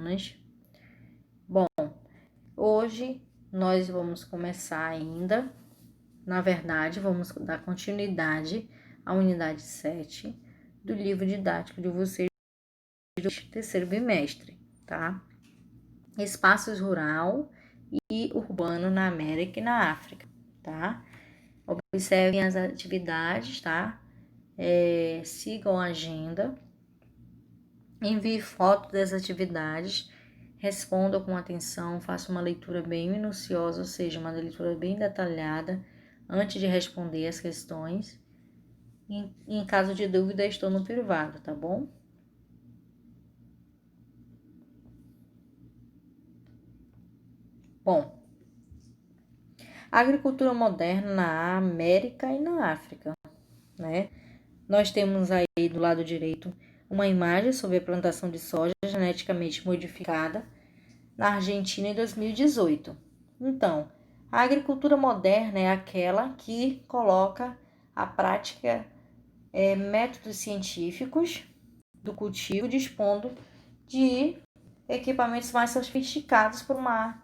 africanas. Bom, hoje nós vamos começar ainda, na verdade, vamos dar continuidade à unidade 7 do livro didático de vocês do terceiro bimestre, tá? Espaços rural e urbano na América e na África, tá? Observem as atividades, tá? Sigam a agenda, envie fotos das atividades, respondam com atenção, façam uma leitura bem minuciosa, ou seja, uma leitura bem detalhada antes de responder as questões. Em caso de dúvida, estou no privado, tá bom? Bom, a agricultura moderna na América e na África, né? Nós temos aí do lado direito uma imagem sobre a plantação de soja geneticamente modificada na Argentina em 2018. Então, a agricultura moderna é aquela que coloca à prática métodos científicos do cultivo, dispondo de equipamentos mais sofisticados para uma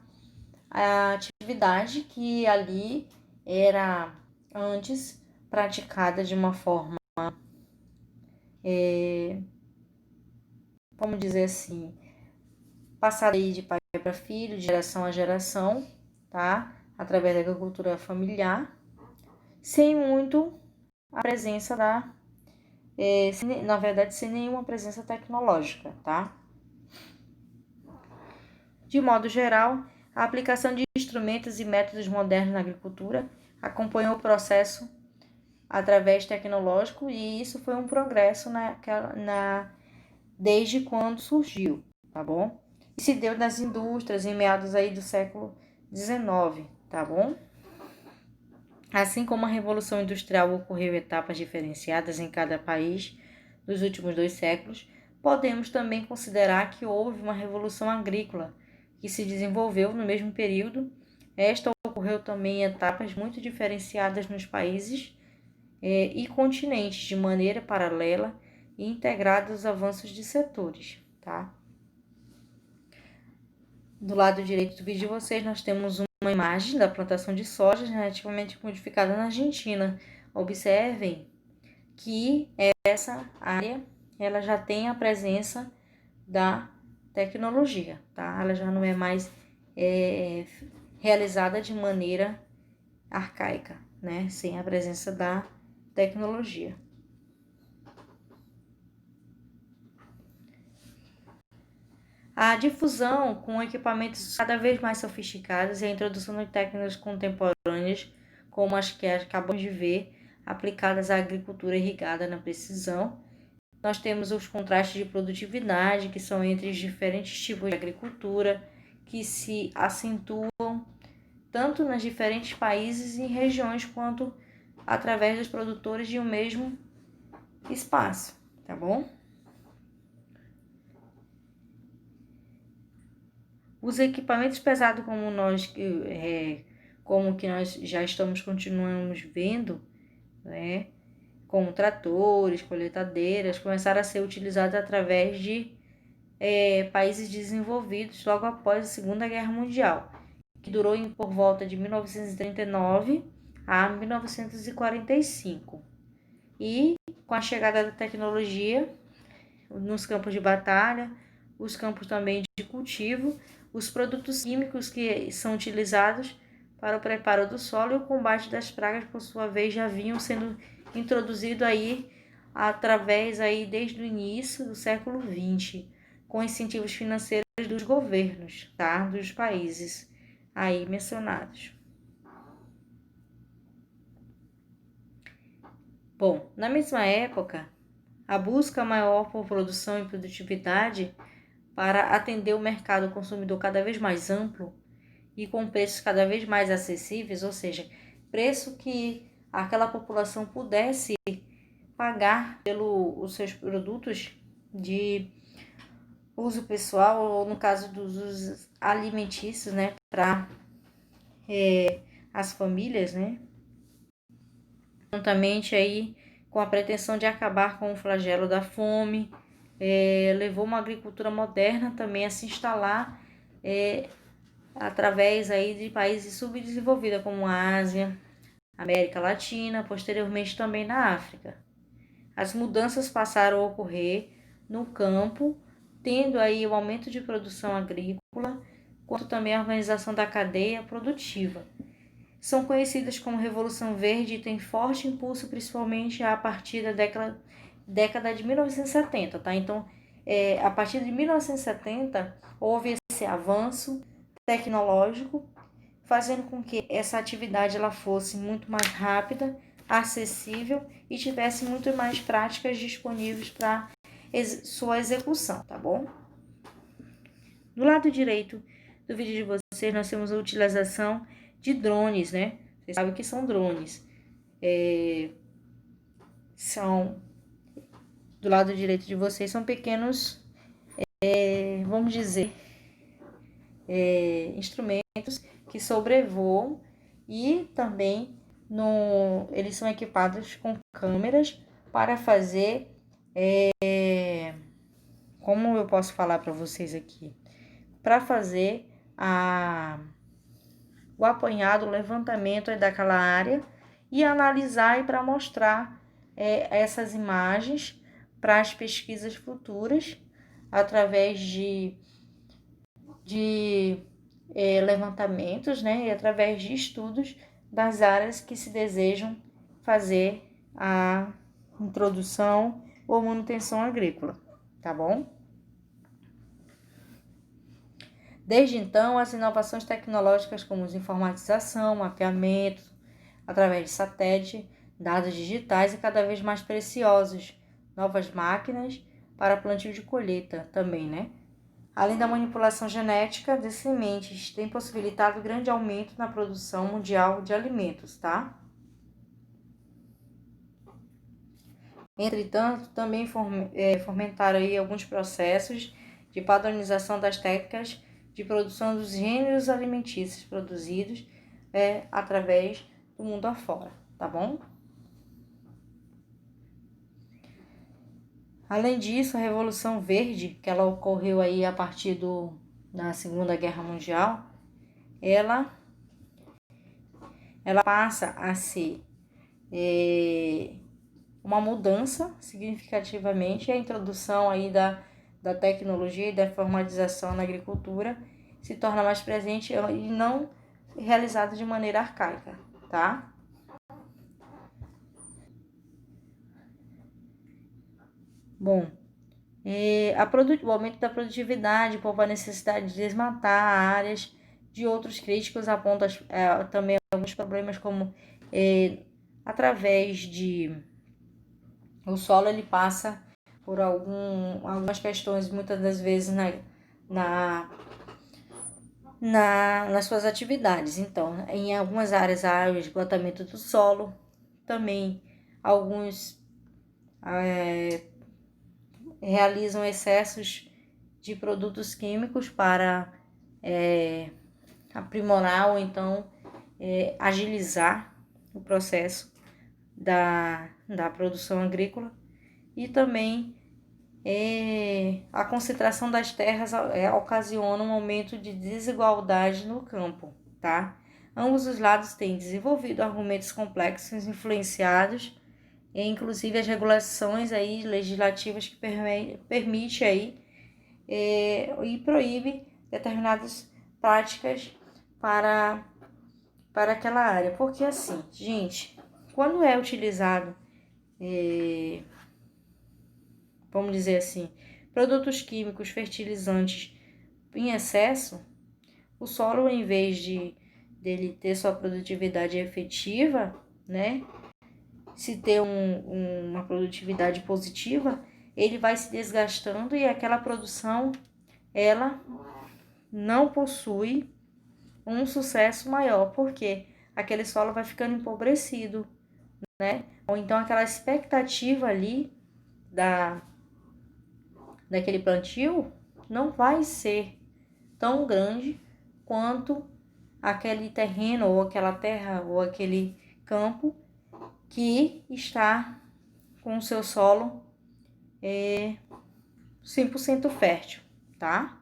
atividade que ali era antes praticada de uma forma, vamos dizer assim, passada de pai para filho, de geração a geração, tá? Através da agricultura familiar, sem muito a presença na verdade, sem nenhuma presença tecnológica, tá? De modo geral, a aplicação de instrumentos e métodos modernos na agricultura acompanhou o processo através tecnológico e isso foi um progresso desde quando surgiu, tá bom? E se deu nas indústrias em meados aí do século XIX, tá bom? Assim como a Revolução Industrial ocorreu em etapas diferenciadas em cada país nos últimos 2 séculos, podemos também considerar que houve uma revolução agrícola que se desenvolveu no mesmo período. Esta ocorreu também em etapas muito diferenciadas nos países e continentes, de maneira paralela e integrada aos avanços de setores, tá? Do lado direito do vídeo de vocês, nós temos uma imagem da plantação de soja geneticamente modificada na Argentina. Observem que essa área ela já tem a presença da tecnologia, tá? Ela já não é mais realizada de maneira arcaica, né? Sem a presença da tecnologia. A difusão com equipamentos cada vez mais sofisticados e a introdução de técnicas contemporâneas, como as que acabamos de ver, aplicadas à agricultura irrigada na precisão. Nós temos os contrastes de produtividade, que são entre os diferentes tipos de agricultura, que se acentuam tanto nos diferentes países e regiões, quanto através dos produtores de um mesmo espaço, tá bom? Os equipamentos pesados como que nós já continuamos vendo, né, como tratores, colheitadeiras, começaram a ser utilizados através de países desenvolvidos logo após a Segunda Guerra Mundial, que durou por volta de 1939 a 1945. E com a chegada da tecnologia nos campos de batalha, os campos também de cultivo, os produtos químicos que são utilizados para o preparo do solo e o combate das pragas, por sua vez, já vinham sendo introduzidos aí através aí desde o início do século XX, com incentivos financeiros dos governos, tá? Dos países aí mencionados. Bom, na mesma época, a busca maior por produção e produtividade para atender o mercado consumidor cada vez mais amplo e com preços cada vez mais acessíveis, ou seja, preço que aquela população pudesse pagar pelos seus produtos de uso pessoal, ou no caso dos usos alimentícios, né, para as famílias, né, juntamente aí com a pretensão de acabar com o flagelo da fome, levou uma agricultura moderna também a se instalar através aí de países subdesenvolvidos como a Ásia, América Latina, posteriormente também na África. As mudanças passaram a ocorrer no campo, tendo aí o aumento de produção agrícola, quanto também a organização da cadeia produtiva. São conhecidas como Revolução Verde e têm forte impulso principalmente a partir da década de 1970, tá? Então, a partir de 1970, houve esse avanço tecnológico, fazendo com que essa atividade ela fosse muito mais rápida, acessível e tivesse muito mais práticas disponíveis para sua execução, tá bom? Do lado direito do vídeo de vocês, nós temos a utilização de drones, né? Vocês sabem o que são drones. Do lado direito de vocês, são pequenos, vamos dizer, instrumentos que sobrevoam e também eles são equipados com câmeras para fazer, como eu posso falar para vocês aqui, para fazer o apanhado, o levantamento daquela área e analisar e para mostrar essas imagens para as pesquisas futuras através de levantamentos, né, e através de estudos das áreas que se desejam fazer a introdução ou manutenção agrícola, tá bom? Desde então, as inovações tecnológicas como informatização, mapeamento, através de satélite, dados digitais e cada vez mais preciosos, novas máquinas para plantio de colheita também, né? Além da manipulação genética de sementes, tem possibilitado grande aumento na produção mundial de alimentos, tá? Entretanto, também fomentaram aí alguns processos de padronização das técnicas de produção dos gêneros alimentícios produzidos através do mundo afora, tá bom? Além disso, a Revolução Verde, que ela ocorreu aí a partir da Segunda Guerra Mundial, ela passa a ser uma mudança significativamente, a introdução aí da tecnologia e da informatização na agricultura se torna mais presente e não realizada de maneira arcaica, tá? Bom, o aumento da produtividade por a necessidade de desmatar áreas de outros críticos aponta também alguns problemas como através de o solo ele passa por algumas questões muitas das vezes nas suas atividades. Então, em algumas áreas há o esgotamento do solo, também alguns realizam excessos de produtos químicos para aprimorar ou então agilizar o processo da produção agrícola e também a concentração das terras ocasiona um aumento de desigualdade no campo, tá? Ambos os lados têm desenvolvido argumentos complexos influenciados e inclusive as regulações aí legislativas que permite aí e proíbe determinadas práticas para aquela área. Porque assim, gente, quando é utilizado, vamos dizer assim, produtos químicos, fertilizantes em excesso, o solo, em vez dele ter sua produtividade efetiva, né, se ter uma produtividade positiva, ele vai se desgastando e aquela produção, ela não possui um sucesso maior, porque aquele solo vai ficando empobrecido, né? Ou então aquela expectativa ali daquele plantio não vai ser tão grande quanto aquele terreno ou aquela terra ou aquele campo que está com o seu solo 100% fértil, tá?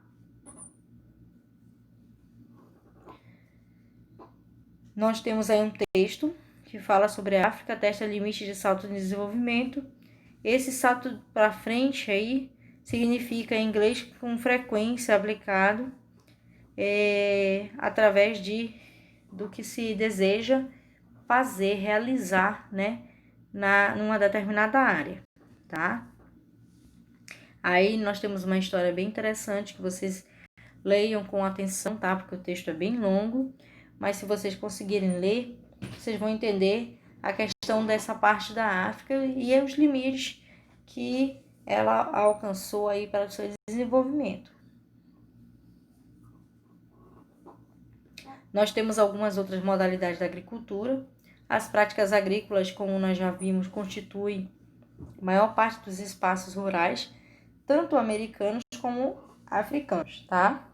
Nós temos aí um texto que fala sobre a África, testa limite de salto de desenvolvimento. Esse salto para frente aí significa em inglês com frequência aplicado através do que se deseja fazer, realizar, né, numa determinada área, tá? Aí nós temos uma história bem interessante que vocês leiam com atenção, tá? Porque o texto é bem longo, mas se vocês conseguirem ler, vocês vão entender a questão dessa parte da África e os limites que ela alcançou aí para o seu desenvolvimento. Nós temos algumas outras modalidades da agricultura. As práticas agrícolas, como nós já vimos, constituem a maior parte dos espaços rurais, tanto americanos como africanos, tá?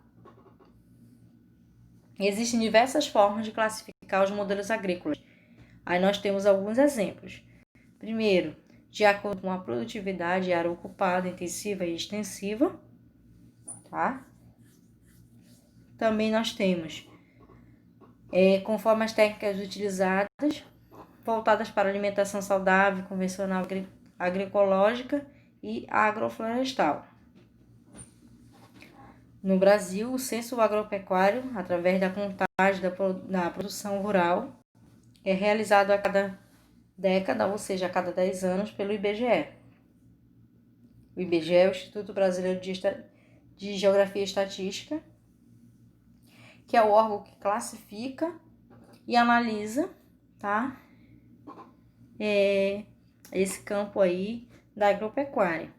Existem diversas formas de classificar os modelos agrícolas. Aí nós temos alguns exemplos. Primeiro, de acordo com a produtividade, área ocupada, intensiva e extensiva, tá? Também nós temos, conforme as técnicas utilizadas, voltadas para alimentação saudável, convencional, agroecológica e agroflorestal. No Brasil, o censo agropecuário, através da contagem da produção rural, é realizado a cada década, ou seja, a cada 10 anos, pelo IBGE. O IBGE é o Instituto Brasileiro de Geografia e Estatística, que é o órgão que classifica e analisa, tá? Esse campo aí da agropecuária,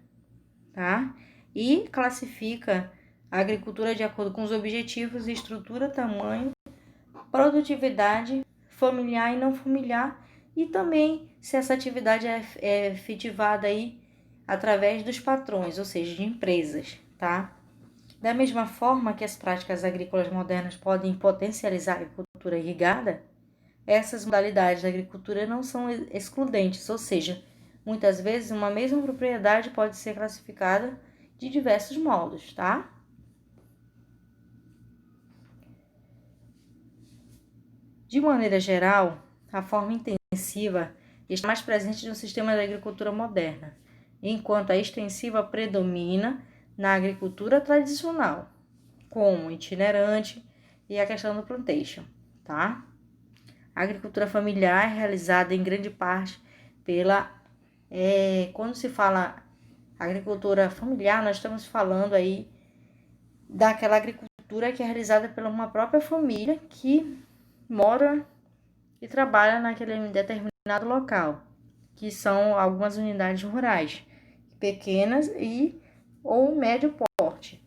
tá? E classifica a agricultura de acordo com os objetivos, estrutura, tamanho, produtividade familiar e não familiar, e também se essa atividade é efetivada aí através dos patrões, ou seja, de empresas, tá? Da mesma forma que as práticas agrícolas modernas podem potencializar a agricultura irrigada, essas modalidades da agricultura não são excludentes, ou seja, muitas vezes uma mesma propriedade pode ser classificada de diversos modos, tá? De maneira geral, a forma intensiva está mais presente no sistema da agricultura moderna, enquanto a extensiva predomina na agricultura tradicional, como itinerante e a questão do plantation, tá? A agricultura familiar é realizada em grande parte quando se fala agricultura familiar, nós estamos falando aí daquela agricultura que é realizada por uma própria família que mora e trabalha naquele determinado local, que são algumas unidades rurais, pequenas ou médio porte.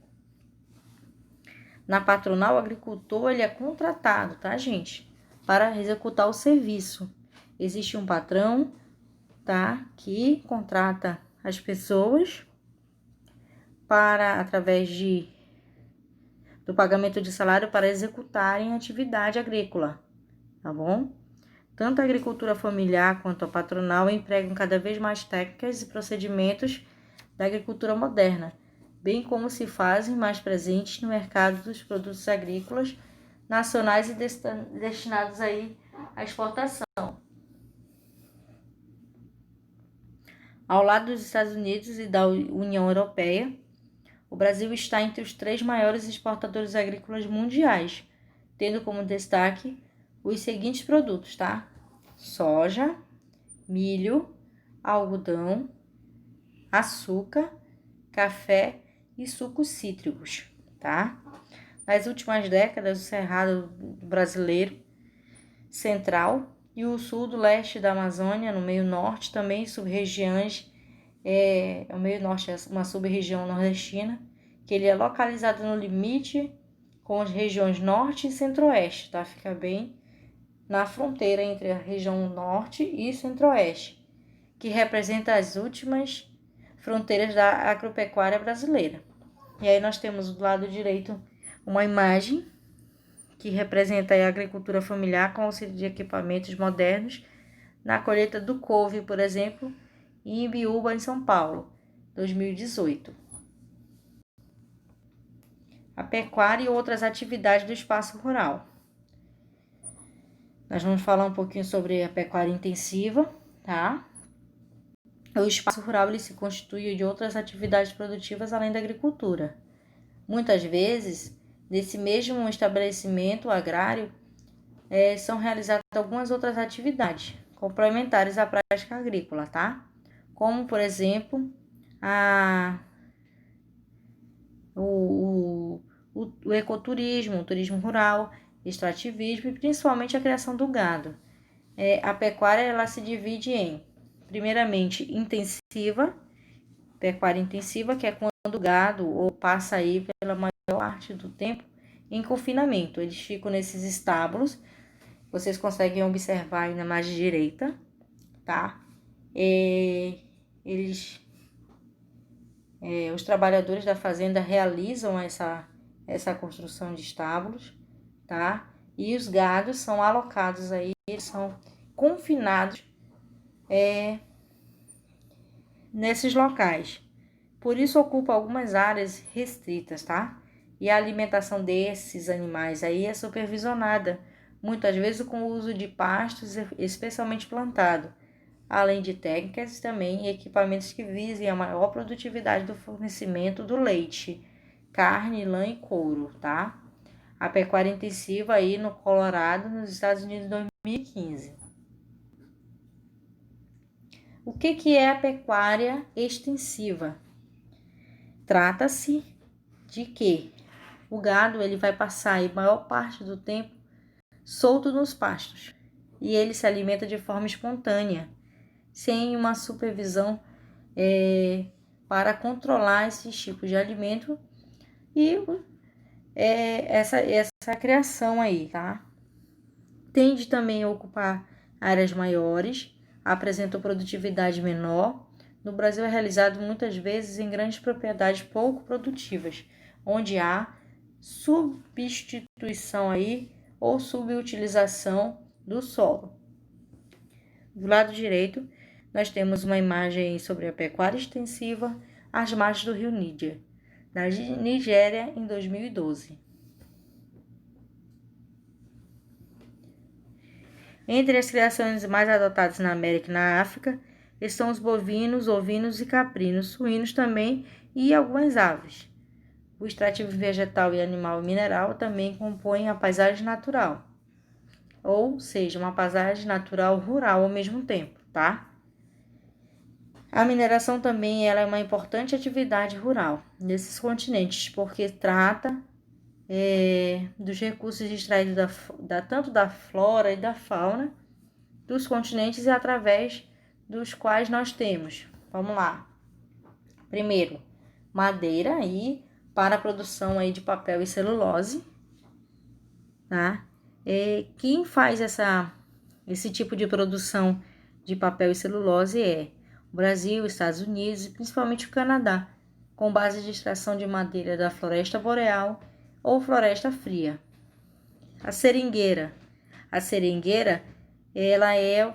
Na patronal, o agricultor ele é contratado, tá, gente? Para executar o serviço. Existe um patrão, tá? Que contrata as pessoas através do pagamento de salário para executarem a atividade agrícola, tá bom? Tanto a agricultura familiar quanto a patronal empregam cada vez mais técnicas e procedimentos da agricultura moderna, bem como se fazem mais presentes no mercado dos produtos agrícolas nacionais e destinados aí à exportação. Ao lado dos Estados Unidos e da União Europeia, o Brasil está entre os 3 maiores exportadores agrícolas mundiais, tendo como destaque os seguintes produtos, tá? Soja, milho, algodão, açúcar, café e sucos cítricos, tá? Nas últimas décadas, o cerrado brasileiro central e o sul do leste da Amazônia, no meio norte, também sub-regiões, o meio norte é uma sub-região nordestina, que ele é localizado no limite com as regiões norte e centro-oeste, tá? Fica bem na fronteira entre a região norte e centro-oeste, que representa as últimas fronteiras da agropecuária brasileira. E aí nós temos do lado direito uma imagem que representa a agricultura familiar com auxílio de equipamentos modernos na colheita do couve, por exemplo, em Ibiúba, em São Paulo, 2018. a pecuária e outras atividades do espaço rural. Nós vamos falar um pouquinho sobre a pecuária intensiva, tá? O espaço rural ele se constitui de outras atividades produtivas além da agricultura. Muitas vezes, nesse mesmo estabelecimento agrário, são realizadas algumas outras atividades complementares à prática agrícola, tá? Como, por exemplo, o ecoturismo, o turismo rural, extrativismo e principalmente a criação do gado. A pecuária ela se divide em, primeiramente, intensiva, pecuária intensiva, que é quando o gado ou passa aí pela maior parte do tempo em confinamento. Eles ficam nesses estábulos, vocês conseguem observar aí na margem direita, tá? Os trabalhadores da fazenda realizam essa construção de estábulos, tá? E os gados são alocados aí, eles são confinados nesses locais. Por isso ocupa algumas áreas restritas, tá? E a alimentação desses animais aí é supervisionada, muitas vezes com o uso de pastos especialmente plantados, além de técnicas também e equipamentos que visem a maior produtividade do fornecimento do leite, carne, lã e couro, tá? A pecuária intensiva aí no Colorado, nos Estados Unidos, em 2015. O que é a pecuária extensiva? Trata-se de que o gado ele vai passar a maior parte do tempo solto nos pastos e ele se alimenta de forma espontânea, sem uma supervisão para controlar esses tipos de alimento e essa criação aí, tá? Tende também a ocupar áreas maiores, apresenta produtividade menor. No Brasil é realizado muitas vezes em grandes propriedades pouco produtivas, onde há substituição aí ou subutilização do solo. Do lado direito, nós temos uma imagem sobre a pecuária extensiva às margens do rio Níger, na Nigéria, em 2012. Entre as criações mais adotadas na América e na África estão os bovinos, ovinos e caprinos, suínos também e algumas aves. O extrativo vegetal e animal e mineral também compõem a paisagem natural, ou seja, uma paisagem natural rural ao mesmo tempo, tá? A mineração também ela é uma importante atividade rural nesses continentes, porque trata dos recursos extraídos tanto da flora e da fauna dos continentes e através dos quais nós temos. Vamos lá. Primeiro, madeira aí para a produção aí de papel e celulose, tá? Quem faz esse tipo de produção de papel e celulose é o Brasil, Estados Unidos e principalmente o Canadá, com base de extração de madeira da floresta boreal ou floresta fria. A seringueira. A seringueira, ela é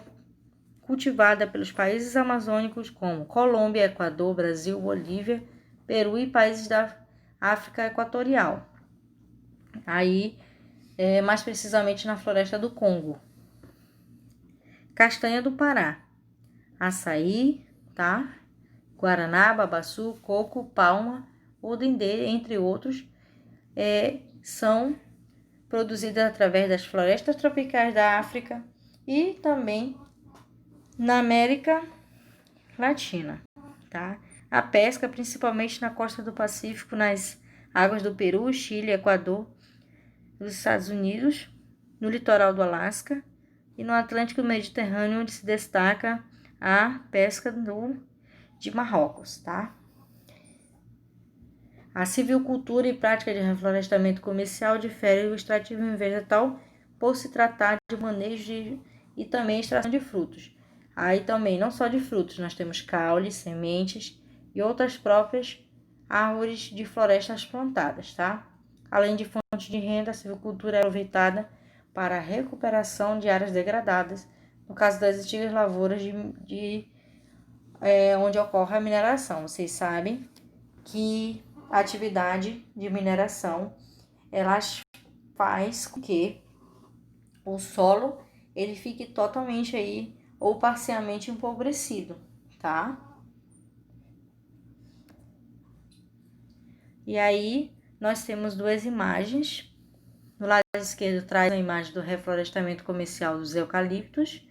cultivada pelos países amazônicos como Colômbia, Equador, Brasil, Bolívia, Peru e países da África Equatorial. Aí, mais precisamente na floresta do Congo. Castanha do Pará. Açaí, tá? Guaraná, babaçu, coco, palma, ou dendê, entre outros, são produzidas através das florestas tropicais da África e também na América Latina, tá? A pesca, principalmente na costa do Pacífico, nas águas do Peru, Chile, Equador, dos Estados Unidos, no litoral do Alasca e no Atlântico Mediterrâneo, onde se destaca a pesca de Marrocos, tá? A silvicultura e prática de reflorestamento comercial difere do extrativismo vegetal por se tratar de manejo e também extração de frutos. Aí também, não só de frutos, nós temos caules, sementes e outras próprias árvores de florestas plantadas, tá? Além de fonte de renda, a silvicultura é aproveitada para a recuperação de áreas degradadas, no caso das antigas lavouras onde ocorre a mineração. Vocês sabem que a atividade de mineração elas faz com que o solo ele fique totalmente aí ou parcialmente empobrecido, tá? E aí nós temos duas imagens. No lado esquerdo traz a imagem do reflorestamento comercial dos eucaliptos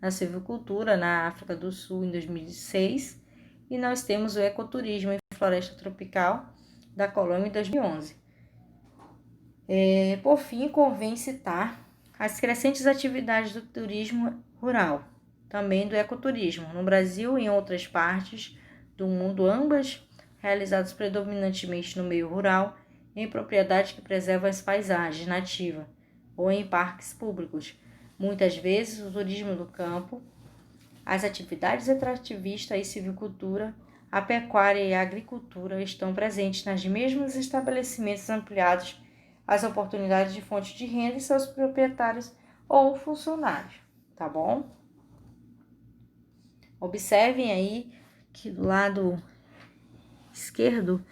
na silvicultura na África do Sul em 2006 e nós temos o ecoturismo em floresta tropical da Colômbia em 2011. Por fim, convém citar as crescentes atividades do turismo rural, também do ecoturismo, no Brasil e em outras partes do mundo, ambas realizadas predominantemente no meio rural, em propriedades que preservam as paisagens nativas ou em parques públicos. Muitas vezes, o turismo do campo, as atividades extrativistas e silvicultura, a pecuária e a agricultura estão presentes nos mesmos estabelecimentos, ampliados as oportunidades de fonte de renda e seus proprietários ou funcionários, tá bom? Observem aí que do lado esquerdo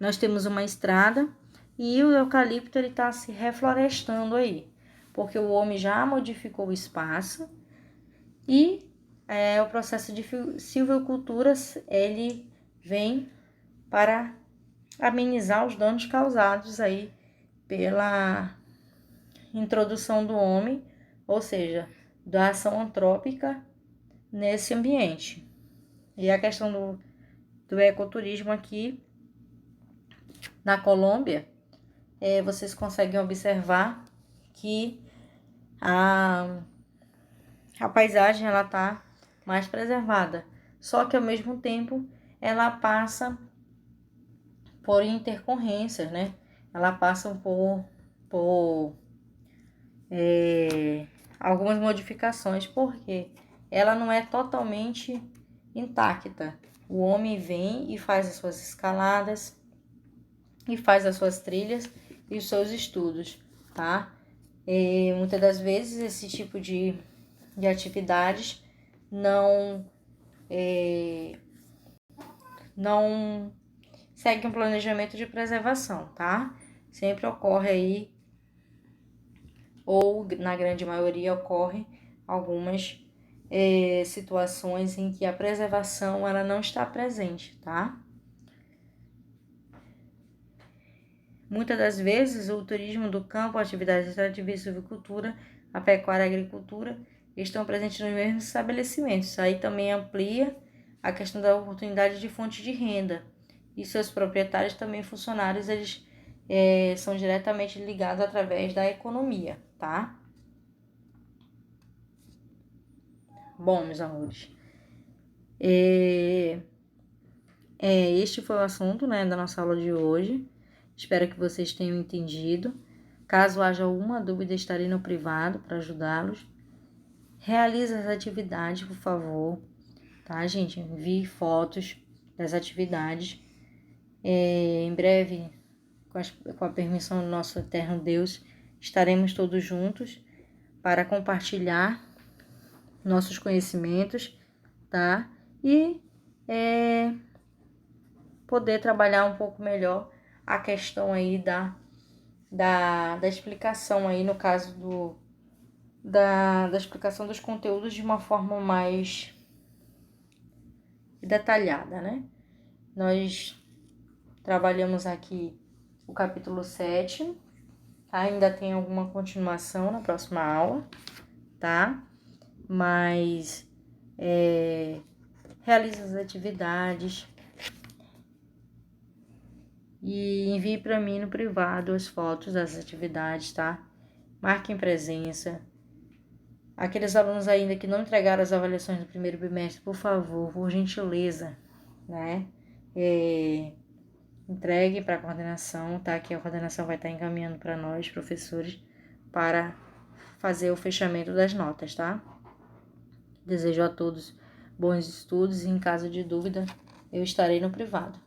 nós temos uma estrada e o eucalipto ele está se reflorestando aí, porque o homem já modificou o espaço e o processo de silvicultura ele vem para amenizar os danos causados aí pela introdução do homem, ou seja, da ação antrópica nesse ambiente. E a questão do ecoturismo aqui na Colômbia, vocês conseguem observar que a paisagem ela está mais preservada, só que ao mesmo tempo ela passa por intercorrências, né? Ela passa por algumas modificações, porque ela não é totalmente intacta. O homem vem e faz as suas escaladas, e faz as suas trilhas e os seus estudos, tá? Muitas das vezes esse tipo de atividades não segue um planejamento de preservação, tá? Sempre ocorre aí, ou na grande maioria ocorre algumas situações em que a preservação ela não está presente, tá? Muitas das vezes o turismo do campo, a atividade extrativa e silvicultura, a pecuária e a agricultura estão presentes nos mesmos estabelecimentos. Isso aí também amplia a questão da oportunidade de fonte de renda. E seus proprietários também funcionários, eles são diretamente ligados através da economia, tá? Bom, meus amores, este foi o assunto, né, da nossa aula de hoje. Espero que vocês tenham entendido. Caso haja alguma dúvida, estarei no privado para ajudá-los. Realize as atividades, por favor, tá, gente? Envie fotos das atividades. Em breve, com a permissão do nosso eterno Deus, estaremos todos juntos para compartilhar nossos conhecimentos, tá? E poder trabalhar um pouco melhor a questão aí da explicação aí, no caso da explicação dos conteúdos de uma forma mais detalhada, né? Nós trabalhamos aqui o capítulo 7, ainda tem alguma continuação na próxima aula, tá? Mas realize as atividades e envie para mim no privado as fotos das atividades, tá? Marquem presença. Aqueles alunos ainda que não entregaram as avaliações do primeiro bimestre, por favor, por gentileza, né? Entregue para a coordenação, tá? Que a coordenação vai estar encaminhando para nós, professores, para fazer o fechamento das notas, tá? Desejo a todos bons estudos e, em caso de dúvida, eu estarei no privado.